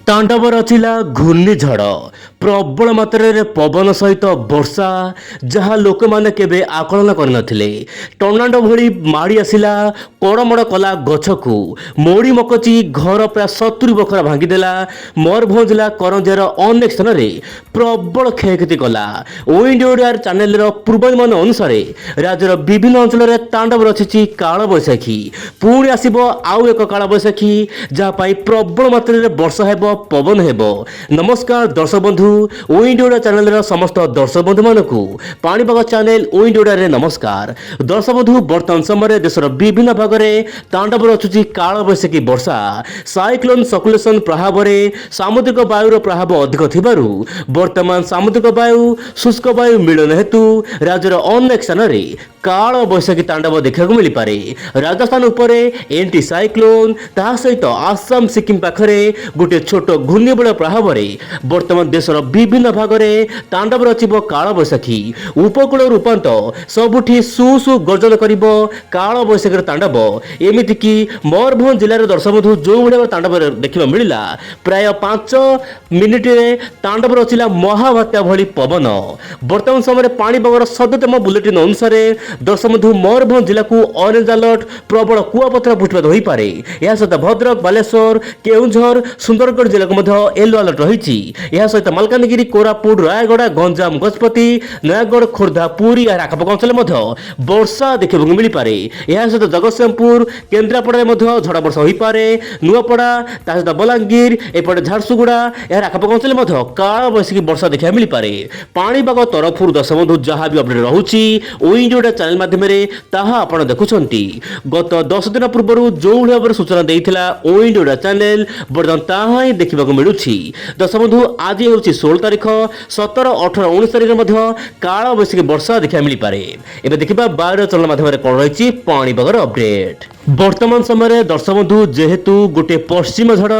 तांडव रचिला घूर्णिझड़ प्रबल मात्रा पवन सहित वर्षा जहाँ लोक मैंने केबे आकलन करनथिले। टर्नाडो भली माड़ी आसिला कड़मड़ कला गछ को मोड़ी मकची घर प्राय 70 बखरा भांगीदेला। मयूरभंज जिला करंजियार अनेक स्थान में प्रबल क्षयक्षति कला। ओइंडिया चैनल पूर्वानुमान अनुसार राज्यर विभिन्न अंचल में तांडव रचिछि काल बैशाखी। पुणी आसिब आउ एक काल बैशाखी जहाँ प्रबल मात्रा वर्षा हेब पवन हेब। नमस्कार दर्शक बंधु, ओइंडिया चैनल समस्त दर्शक बंधु मानकु पाणीपाग चैनल ओइंडिया रे नमस्कार। दर्शक बंधु, वर्तमान समय देशर विभिन्न भाग में तांडव रचुछि काल बैशाखी वर्षा। साइक्लोन सर्कुलेशन प्रभाव में सामुद्रिक वायुर प्रभाव अधिक थिबारु वर्तमान सामुद्रिक वायु शुष्क वायु मिलन हेतु राज्यर अनेक स्थान में काल बैशाखी तांडव देखा मिल पारे। राजस्थान उपरे एंटी साइक्लोन ता सहित आसाम सिक्किम पाखरे गोटे छोट घूर्णिबल प्रभाव में वर्तमान देशर विभिन्न भाग में तांडव रचिब काल बैशाखी। उपकूल रूपांत सबुठी सु सु गर्जन करिब काल बैशाखी तांडव। एमिति कि मयूरभंज जिले में दर्शक बंधु जो भाई तांडव देखा मिला प्राय 5 मिनिट तांडव रचिला महाबात्या भली पवन। वर्तमान समय पाणीपागर सद्यतम बुलेटिन अनुसार दर्शक बंधु मयूरभंज जिला को ऑरेंज अलर्ट प्रबल कुआपथर बृष्टिपात हो पारे। यह सहित भद्रक बालेश्वर केउंझर सुंदरगढ़ जिला को येलो अलर्ट रही। यह सहित मालकानगिरी कोरापुट रायगड़ा गंजाम गजपति नयागढ़ खोर्धा पुरी और आखपाख अंचल वर्षा देखा मिल पारे। यह सहित जगतसिंहपुर केन्द्रापड़ा में झड़ वर्षा हो पारे। नुआपड़ा सहित बलांगीर एपटे झारसुगुड़ा यार आखपाख अंचल काल बैशाखी वर्षा देखा मिल पारे। पाणीपाग तरफ दर्शक बंधु जहाँ भी अपडेट रहुछि ओइंडिया चैनल माध्यम आपण देखुंती। गत 10 दिन पूर्व जो भाव सूचना देता ओइंडिया चैनल बर्तमान ताहा ही देखा मिलूँ। दर्शक बंधु, आज हूँ 16 तारीख 17, 18, 19 तारीख में काल बैशाखी वर्षा देखा मिल पारे। एवं देखा वायुर चलन माध्यम कौन रही पाणीपागर अपडेट। वर्तमान समय दर्शक बंधु जेहेतु गोटे पश्चिम झड़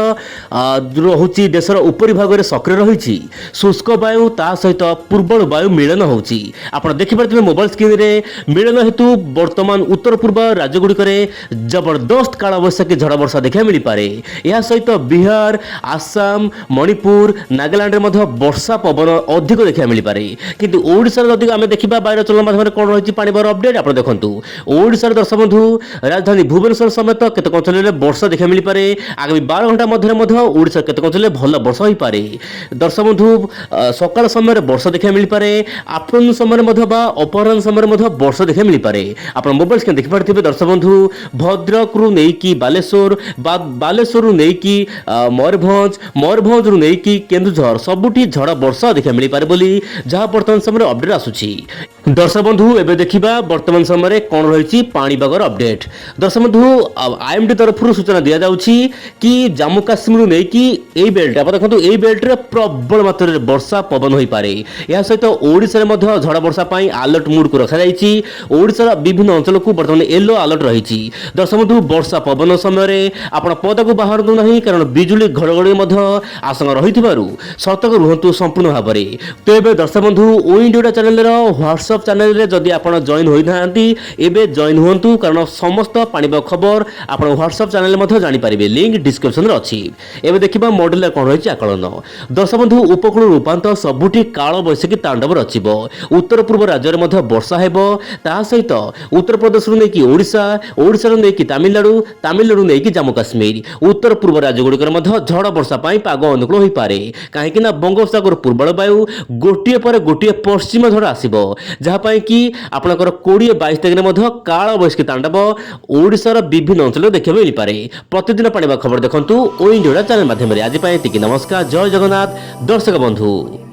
रोचे देशर उपरी भाग में सक्रिय रही शुष्क वायु ता सहित पूर्व वायु मिलन होची। आपण देखिपारे मोबाइल स्क्रीन रे मिलन हेतु वर्तमान उत्तर पूर्व राज्यगुड़िक जबरदस्त काल बैशाखी झड़ वर्षा देखा मिल पारे। यह सहित बिहार आसाम मणिपुर नागालैंड में वर्षा पवन अधिक देखा मिल पारे। किंतु ओडिशा जदि आम देखा वायुर चलन माध्यम कौन रही पाणीपाग अपडेट आप देखु। ओडिशा दर्शक बंधु राजधानी भुवनेश्वर समेत केतक अंचल में वर्षा देखा मिल पारे। आगामी 12 घंटा मध्य ओडिशा केतक अंचल भल वर्षा हो पारे। दर्शक बंधु, सकाल समय वर्षा देखा मिल पारे। आफ्टरनून समय अपराह्न समय वर्षा देखा मिल पारे। आप मोबाइल स्क्रीन देखिपारे दर्शक बंधु भद्रक रु नहीं बालेश्वर बालेश्वर रु नहीं मयूरभंज मयूरभंज रु नहीं केन्दुझर सबुठी झड़ वर्षा देखा मिल पारे बोली जहाँ वर्तमान समय अपडेट आसुची। दर्शक बंधु, एवं देखा वर्तमान समय कौन रही पाणीपागर अपडेट। दर्शक बंधु, आईएमडी तरफ सूचना दि जाउछि कि जम्मू काश्मीर नहीं बेल्ट आप देखो यही बेल्ट रे प्रबल मात्रा वर्षा पवन हो पारे। यह सहित ओडिशा में झड़ वर्षा अलर्ट मुड को रखा जाइछि। ओडिशा विभिन्न अंचल को बर्तमान येलो अलर्ट रही। दर्शक बंधु, वर्षा पवन समय आपण पदा को बाहर नहीं कारण बिजुली घड़घड़ी आशंका रही सतर्क रुहतु संपूर्ण भाव में। तो ये दर्शक बंधु, ओइंडिया चैनल व्हाट्सएप चैनल जदि आप जॉइन होना जॉइन हुंतु कारण समस्त पाणीपाग खबर आप व्हाट्सएप चैनल जानीपर। लिंक डिस्क्रिप्शन में अच्छी। एवं देखा मॉडल कौन रही आकलन। दर्शक बंधु, उपकूल रूपांत सबुठी काल बैशाखी तांडव रचिब। उत्तर पूर्व राज्य में वर्षा हेब ता सहित उत्तर प्रदेश नहीं ओडिशा ओडिशा नहीं तमिलनाडु तमिलनाडु नहीं जम्मू काश्मीर उत्तर पूर्व राज्यगुड़िक झड़ वर्षा पाग अनुकूल हो पारे। कहीं बंगोपसागर पूर्वल वायु गोटे पर गोटे पश्चिम झड़ आसब जहाँपाई कि आपणकर 20-22 तारीख में काल बैशाखी तांडव ओडिशार विभिन्न अंचल देखा मिल पारे। प्रतिदिन पाणीपाग खबर देखंतु ओइंडिया चैनल माध्यम। आज नमस्कार, जय जगन्नाथ दर्शक बंधु।